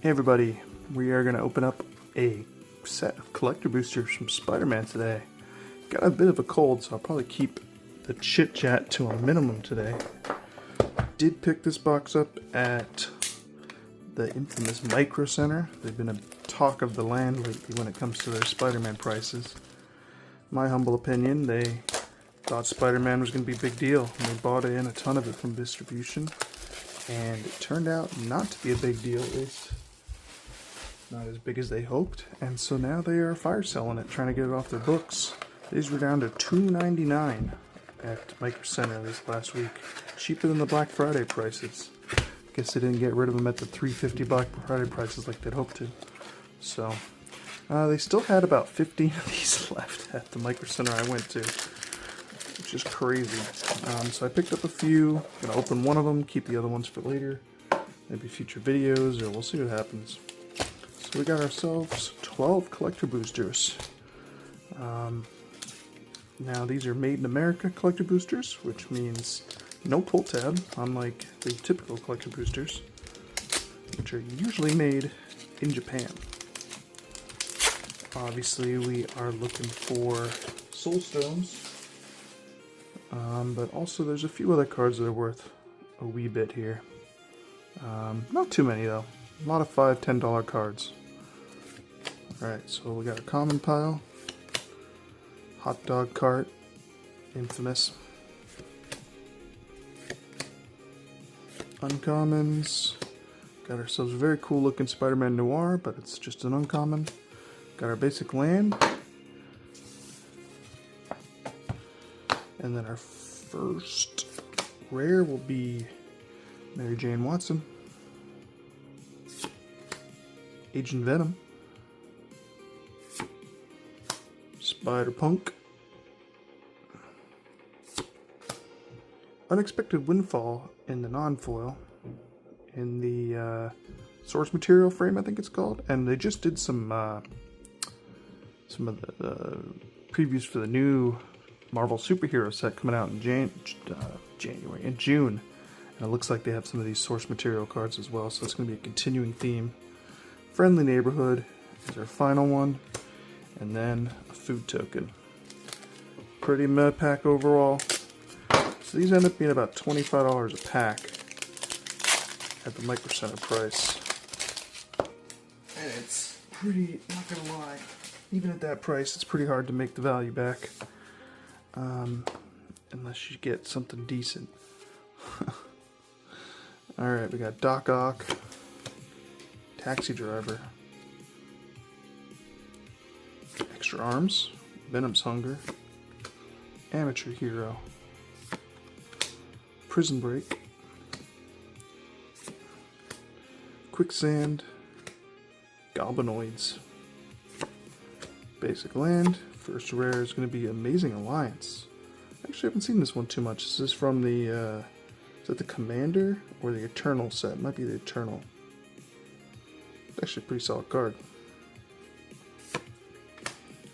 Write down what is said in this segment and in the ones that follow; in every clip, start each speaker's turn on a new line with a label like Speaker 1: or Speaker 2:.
Speaker 1: Hey everybody, we are going to open up a set of collector boosters from Spider-Man today. Got a bit of a cold, so I'll probably keep the chit-chat to a minimum today. Did pick this box up at the infamous Micro Center. They've been a talk of the land lately when it comes to their Spider-Man prices. My humble opinion, they thought Spider-Man was going to be a big deal, and they bought in a ton of it from distribution, and it turned out not to be a big deal, at least not as big as they hoped, and so now they are fire selling it, trying to get it off their books. These were down to $2.99 at Micro Center this last week, cheaper than the Black Friday prices. Guess they didn't get rid of them at the $3.50 Black Friday prices like they'd hoped to. So they still had about 15 of these left at the Micro Center I went to, which is crazy. So I picked up a few. Gonna open one of them, keep the other ones for later, maybe future videos, or we'll see what happens. So we got ourselves 12 collector boosters. Now these are made in America collector boosters, which means no pull tab, unlike the typical collector boosters, which are usually made in Japan. Obviously we are looking for soul stones, but also there's a few other cards that are worth a wee bit here. Not too many though, a lot of $5, $10 cards. Alright, so we got a common pile, hot dog cart, infamous, uncommons, got ourselves a very cool looking Spider-Man Noir, but it's just an uncommon, got our basic land, and then our first rare will be Mary Jane Watson, Agent Venom, Spider-Punk, Unexpected Windfall in the non-foil, in the source material frame I think it's called, and they just did some of the previews for the new Marvel superhero set coming out in June, and it looks like they have some of these source material cards as well, so it's going to be a continuing theme. Friendly Neighborhood is our final one, and then a food token. Pretty mud pack overall. So these end up being about $25 a pack at the Micro Center price. And it's pretty, not gonna lie, even at that price, it's pretty hard to make the value back. Unless you get something decent. Alright, we got Doc Ock, Taxi Driver, Extra Arms, Venom's Hunger, Amateur Hero, Prison Break, Quicksand, Goblinoids, Basic Land. First rare is going to be Amazing Alliance. Actually, I haven't seen this one too much. This is from the, is that the Commander or the Eternal set? It might be the Eternal. It's actually a pretty solid card.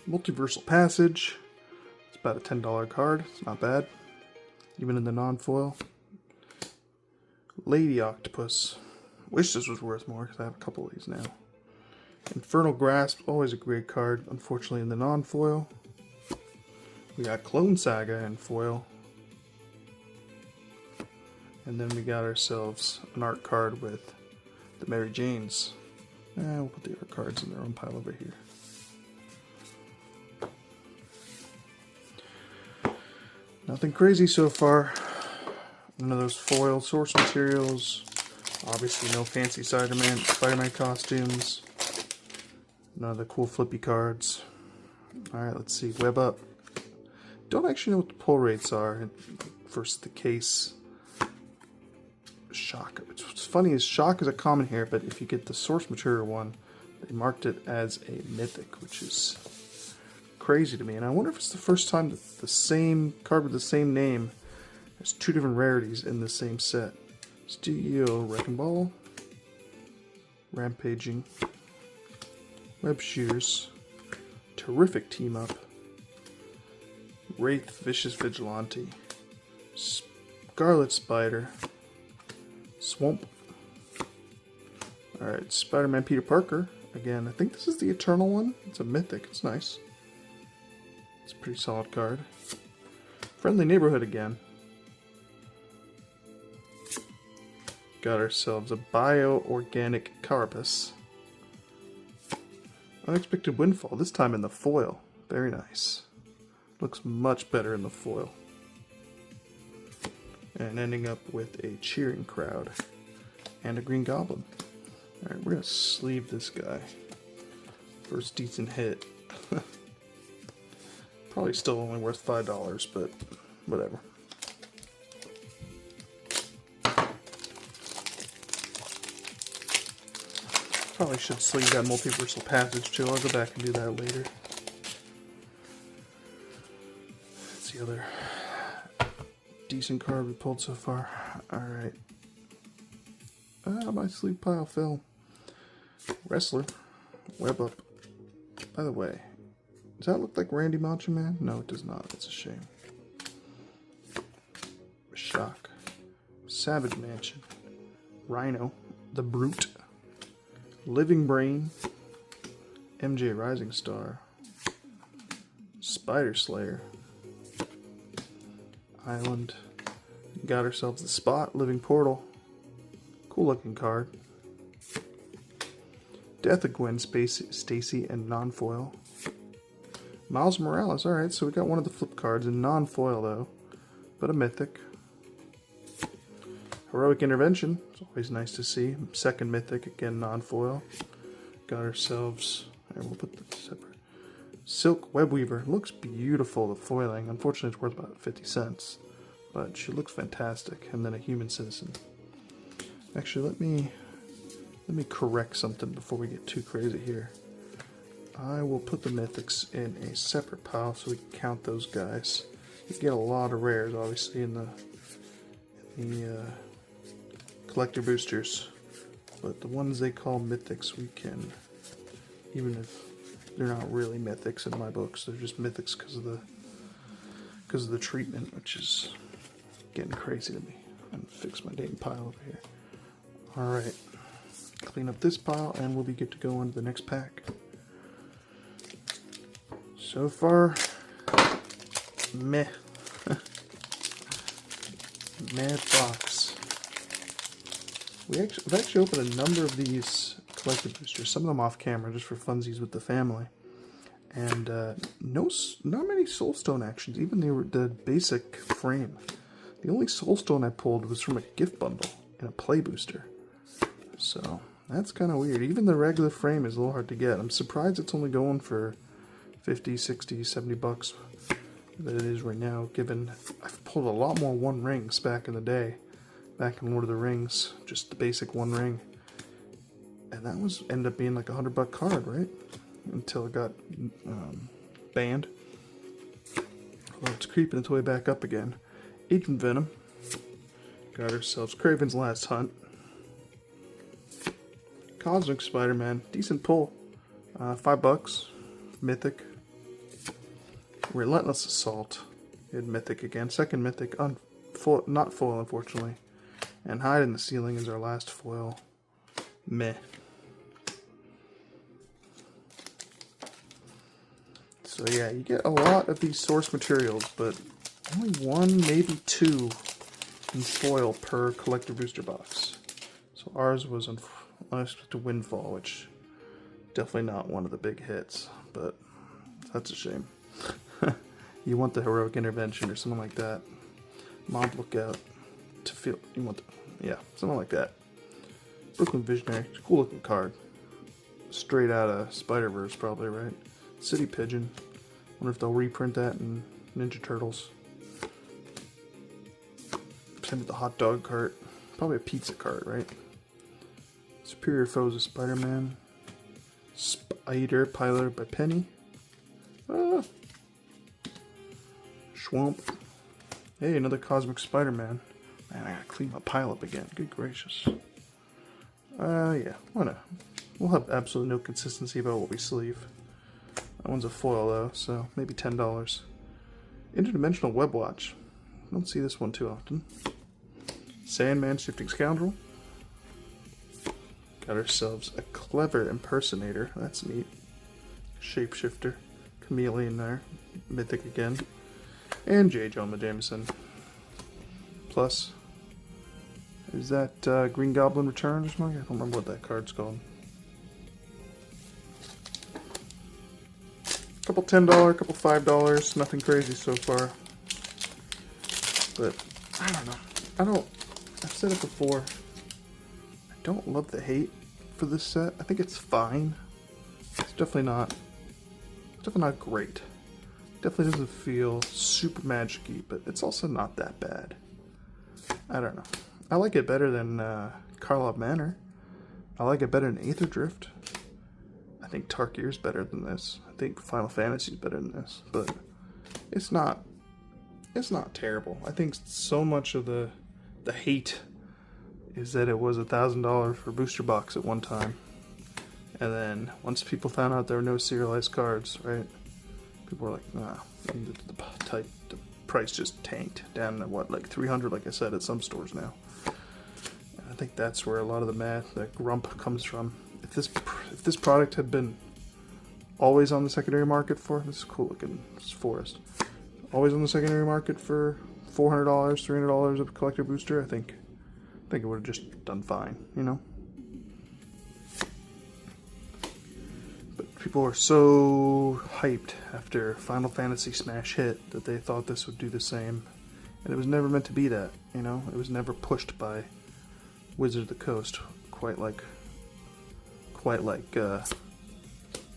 Speaker 1: Multiversal Passage. It's about a $10 card. It's not bad, even in the non-foil. Lady Octopus. Wish this was worth more because I have a couple of these now. Infernal Grasp, always a great card. Unfortunately, in the non-foil. We got Clone Saga in foil. And then we got ourselves an art card with the Mary Janes. We'll put the art cards in their own pile over here. Nothing crazy so far. None of those foil source materials. Obviously no fancy Spider-Man costumes. None of the cool flippy cards. Alright, let's see. Web Up. Don't actually know what the pull rates are for the case. Shock. What's funny is Shock is a common here, but if you get the source material one, they marked it as a mythic, which is crazy to me. And I wonder if it's the first time that the same card with the same name has two different rarities in the same set. Studio Wrecking Ball, Rampaging, Web Shears, Terrific Team Up, Wraith Vicious Vigilante, Scarlet Spider, Swamp, Alright, Spider-Man Peter Parker. Again, I think this is the Eternal one. It's a mythic. It's nice. It's a pretty solid card. Friendly Neighborhood again. Got ourselves a Bio-Organic Carapace. Unexpected Windfall, this time in the foil. Very nice. Looks much better in the foil. And ending up with a Cheering Crowd. And a Green Goblin. Alright, we're going to sleeve this guy. First decent hit. Probably still only worth $5, but whatever. Probably should sleeve that Multiversal Passage too. I'll go back and do that later. That's the other decent card we pulled so far. Alright. My sleeve pile fell. Wrestler. Web Up. By the way, does that look like Randy Macho Man? No, it does not. It's a shame. Shock. Savage Mansion. Rhino. The Brute. Living Brain. MJ Rising Star. Spider Slayer. Island. Got ourselves the Spot. Living Portal. Cool looking card. Death of Gwen Stacy and non-foil. Miles Morales. Alright, so we got one of the flip cards in non-foil though, but a mythic. Heroic Intervention. It's always nice to see. Second mythic, again non-foil. Got ourselves, and we'll put the separate. Silk Webweaver. Looks beautiful, the foiling. Unfortunately, it's worth about 50 cents, but she looks fantastic. And then a Human Citizen. Actually, let me correct something before we get too crazy here. I will put the mythics in a separate pile so we can count those guys. You get a lot of rares, obviously, in the collector boosters, but the ones they call mythics, we can, even if they're not really mythics in my books, they're just mythics because of the treatment, which is getting crazy to me. I'm gonna fix my dang pile over here. All right. Clean up this pile and we'll be good to go on to the next pack. So far, meh. Meh box. I've actually opened a number of these collector boosters, some of them off camera just for funsies with the family. And not many Soulstone actions, even the basic frame. The only Soulstone I pulled was from a gift bundle in a play booster. So that's kind of weird. Even the regular frame is a little hard to get. I'm surprised it's only going for 50, 60, 70 bucks that it is right now, given I've pulled a lot more One Rings back in the day, back in Lord of the Rings, just the basic One Ring. And that ended up being like $100 card, right? Until it got banned. Although it's creeping its way back up again. Agent Venom. Got ourselves Kraven's Last Hunt. Cosmic Spider-Man, decent pull. $5. Mythic. Relentless Assault. Good mythic again. Second mythic. Not foil, unfortunately. And Hide in the Ceiling is our last foil. Meh. So yeah, you get a lot of these source materials, but only one, maybe two in foil per collector booster box. So ours was Unexpected Windfall, which definitely not one of the big hits, but that's a shame. You want the Heroic Intervention or something like that. Mob Lookout to feel, yeah, something like that. Brooklyn Visionary, cool looking card. Straight out of Spider-Verse probably, right? City Pigeon. Wonder if they'll reprint that in Ninja Turtles. Same with the hot dog cart. Probably a pizza cart, right? Superior Foes of Spider-Man. Spider Pilot by Penny. Schwamp. Hey, another Cosmic Spider-Man. Man, I gotta clean my pile up again. Good gracious. Yeah, why not? We'll have absolutely no consistency about what we sleeve. That one's a foil though, so maybe $10. Interdimensional Web Watch. Don't see this one too often. Sandman Shifting Scoundrel. Got ourselves a clever impersonator. That's neat. Shapeshifter. Chameleon there. Mythic again. And J. Jonah Jameson. Plus, is that Green Goblin Return or something? I don't remember what that card's called. Couple $10, couple $5. Nothing crazy so far. But, I don't know. I've said it before. I don't love the hate for this set. I think it's fine. It's definitely not great. Definitely doesn't feel super magic-y, but it's also not that bad. I don't know. I like it better than Karlov Manor. I like it better than Aether Drift. I think Tarkir's better than this. I think Final Fantasy's better than this, but it's not terrible. I think so much of the hate is that it was $1,000 for booster box at one time. And then once people found out there were no serialized cards, right? People were like, nah, the price just tanked down to what, like 300, like I said, at some stores now. And I think that's where a lot of the grump comes from. If this product had been always on the secondary market for, this is cool looking, this forest, always on the secondary market for $400, $300 of a collector booster, I think it would have just done fine, you know? But people were so hyped after Final Fantasy Smash hit that they thought this would do the same. And it was never meant to be that, you know? It was never pushed by Wizard of the Coast quite like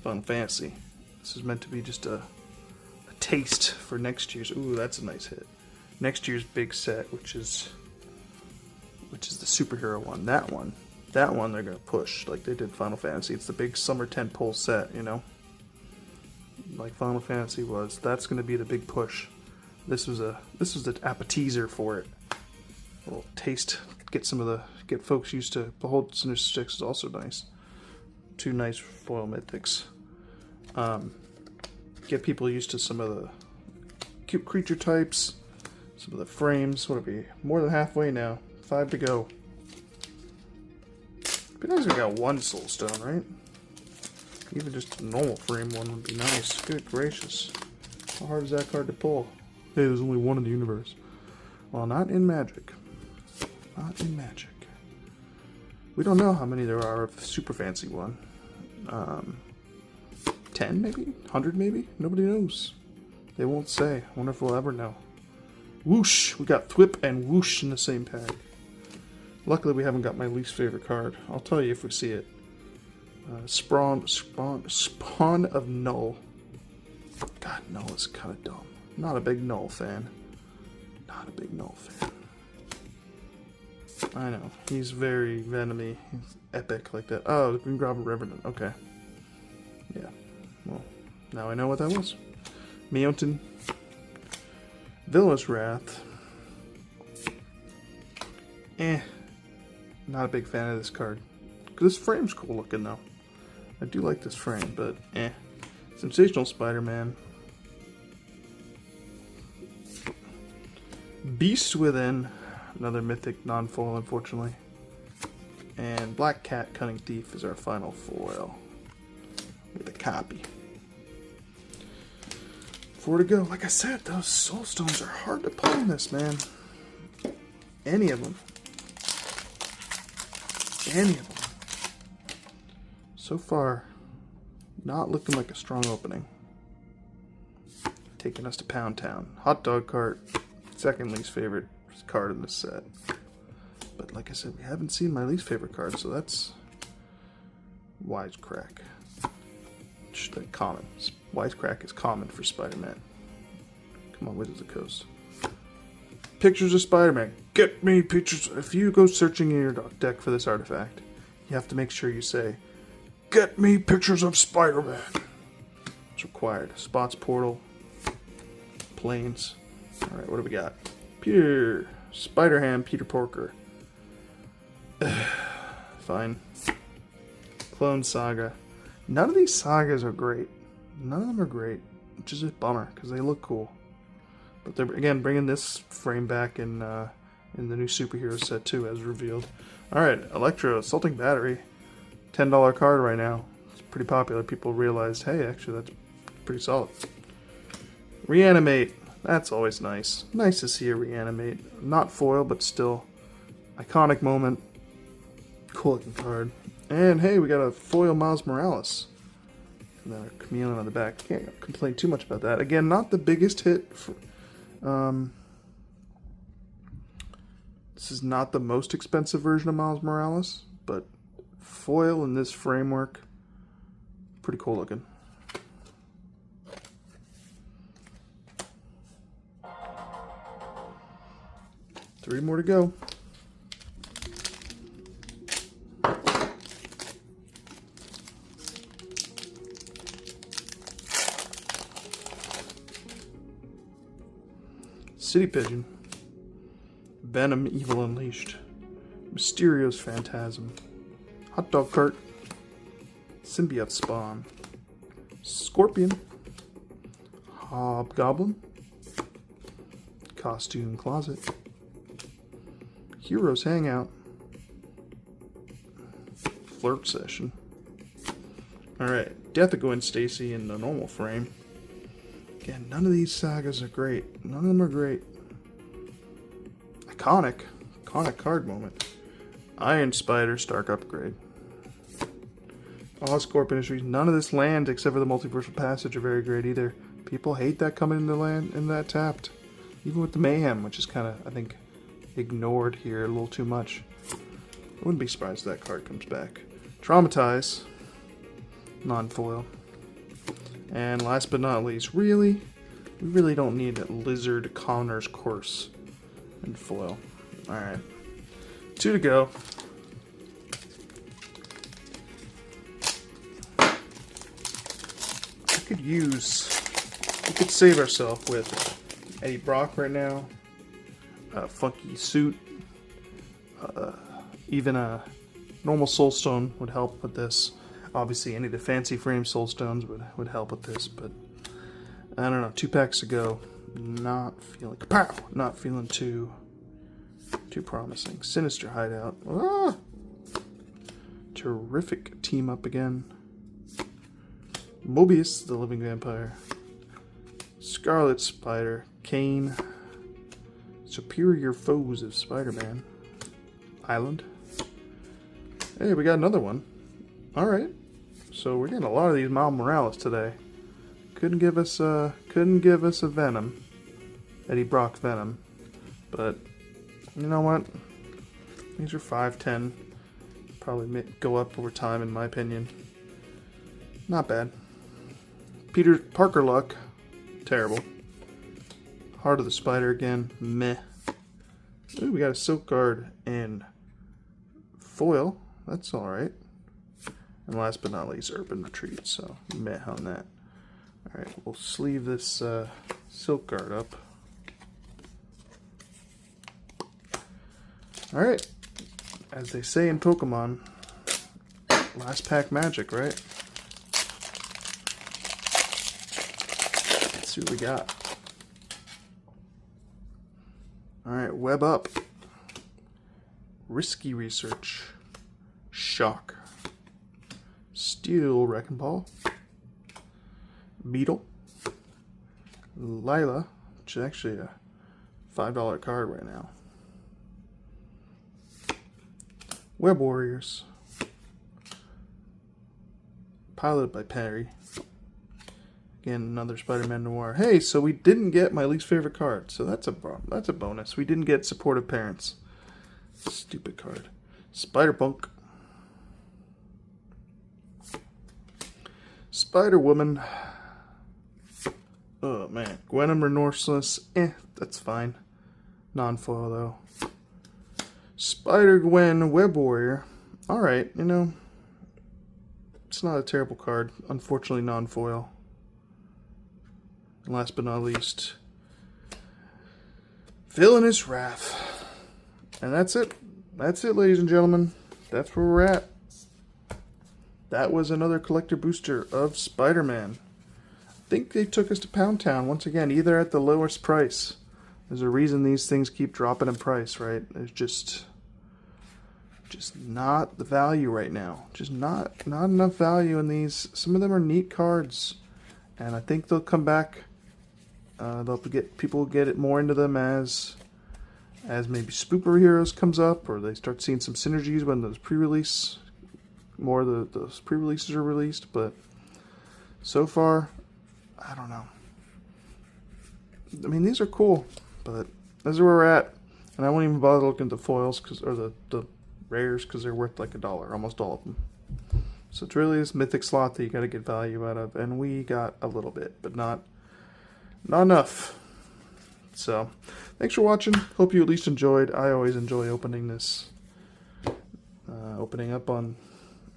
Speaker 1: Final Fantasy. This is meant to be just a taste for next year's. Ooh, that's a nice hit. Next year's big set, which is the superhero one. That one they're gonna push like they did Final Fantasy. It's the big summer tentpole set, you know, like Final Fantasy was. That's gonna be the big push. This was the appetizer for it. A little taste, get folks used to. Behold, Sinister Six is also nice. 2 nice foil mythics. Get people used to some of the cute creature types, some of the frames. What are we? More than halfway now. 5 to go. Be nice if we got 1 Soulstone, right? Even just a normal frame one would be nice. Good gracious. How hard is that card to pull? Hey, there's only 1 in the universe. Well, not in Magic. Not in Magic. We don't know how many there are of the super fancy one. 10 maybe? 100 maybe? Nobody knows. They won't say. I wonder if we'll ever know. Whoosh! We got Thwip and Whoosh in the same pack. Luckily we haven't got my least favorite card. I'll tell you if we see it. Spawn of Null. God, Null is kind of dumb. Not a big Null fan. Not a big Null fan. I know. He's very venomy. He's epic like that. Oh, the Green Goblin Revenant. Okay. Yeah. Well, now I know what that was. Meowton. Villainous Wrath. Not a big fan of this card. This frame's cool looking though. I do like this frame, but Sensational Spider-Man. Beast Within. Another mythic non-foil, unfortunately. And Black Cat Cunning Thief is our final foil. With a copy. 4 to go. Like I said, those Soulstones are hard to pull in this, man. Any of them. Any of them. So far, not looking like a strong opening. Taking us to Pound Town. Hot Dog Cart. Second least favorite card in this set. But like I said, we haven't seen my least favorite card, so that's Wisecrack. Common. Wisecrack is common for Spider-Man. Come on, Wizards of the Coast. Pictures of Spider-Man. Get me pictures. If you go searching in your deck for this artifact, you have to make sure you say, get me pictures of Spider-Man. It's required. Spots Portal. Planes. Alright, what do we got? Peter. Spider-Ham, Peter Porker. Fine. Clone Saga. None of these sagas are great. None of them are great. Which is a bummer, because they look cool. But they're, again, bringing this frame back in the new superhero set, too, as revealed. Alright, Electro, Assaulting Battery. $10 card right now. It's pretty popular. People realized, hey, actually that's pretty solid. Reanimate. That's always nice. Nice to see a reanimate. Not foil, but still iconic moment. Cool looking card. And hey, we got a foil Miles Morales. And then a chameleon on the back. Can't complain too much about that. Again, not the biggest hit. This is not the most expensive version of Miles Morales, but foil in this framework, pretty cool looking. Three more to go. City Pigeon. Venom Evil Unleashed. Mysterio's Phantasm. Hot Dog Cart. Symbiote Spawn. Scorpion. Hobgoblin. Costume Closet. Heroes Hangout. Flirt Session. Alright, Death of Gwen Stacy in the normal frame. Again, none of these sagas are great. None of them are great. Iconic card moment. Iron Spider Stark Upgrade. Oscorp Industries. None of this land except for the Multiversal Passage are very great either. People hate that coming into land in that tapped. Even with the Mayhem, which is kind of, I think, ignored here a little too much. I wouldn't be surprised if that card comes back. Traumatize. Non-foil. And last but not least, we really don't need a Lizard Connor's Course in foil. Alright. 2 to go. We could save ourselves with Eddie Brock right now. A funky suit. Even a normal Soulstone would help with this. Obviously, any of the fancy frame Soulstones would help with this, but I don't know. 2 packs to go. Not feeling too promising. Sinister Hideout. Ah! Terrific team up again. Mobius, the Living Vampire. Scarlet Spider. Kane. Superior Foes of Spider-Man. Island. Hey, we got another one. Alright. So we're getting a lot of these Miles Morales today. Couldn't give us a Venom. Eddie Brock Venom. But you know what? These are 5-10. Probably go up over time in my opinion. Not bad. Peter Parker Luck. Terrible. Heart of the Spider again. Meh. Ooh, we got a Silk Guard and foil. That's alright. And last but not least, Urban Retreat. So, meh on that. Alright, we'll sleeve this Silk Guard up. Alright. As they say in Pokemon, last pack magic, right? Let's see what we got. Alright, Web Up. Risky Research. Shock. Steel Wrecking Ball. Beetle. Lila, which is actually a $5 card right now. Web Warriors. Piloted by Perry. Again, another Spider-Man Noir. Hey, so we didn't get my least favorite card, so that's a bonus. We didn't get Supportive Parents. Stupid card. Spider-Punk. Spider-Woman. Oh, man. Gwenom Remorseless. That's fine. Non-foil, though. Spider-Gwen Web Warrior. Alright, you know. It's not a terrible card. Unfortunately, non-foil. And last but not least, Villainous Wrath. And that's it. That's it, ladies and gentlemen. That's where we're at. That was another collector booster of Spider-Man. I think they took us to Pound Town once again, either at the lowest price. There's a reason these things keep dropping in price, right? There's just just not the value right now. Just not enough value in these. Some of them are neat cards, and I think they'll come back. People get it more into them as maybe Spooper Heroes comes up, or they start seeing some synergies when those pre-release those pre-releases are released. But so far, I don't know. I mean, these are cool, but this is where we're at, and I won't even bother looking at the foils or the rares because they're worth like $1, almost all of them. So it's really this mythic slot that you got to get value out of, and we got a little bit, but not enough. So thanks for watching. Hope you at least enjoyed. I always enjoy opening this, opening up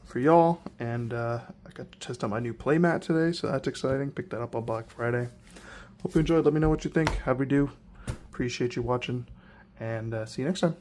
Speaker 1: for y'all, and I got to test out my new playmat today, so that's exciting. Picked that up on Black Friday. Hope you enjoyed. Let me know what you think. How'd we do? Appreciate you watching, and see you next time.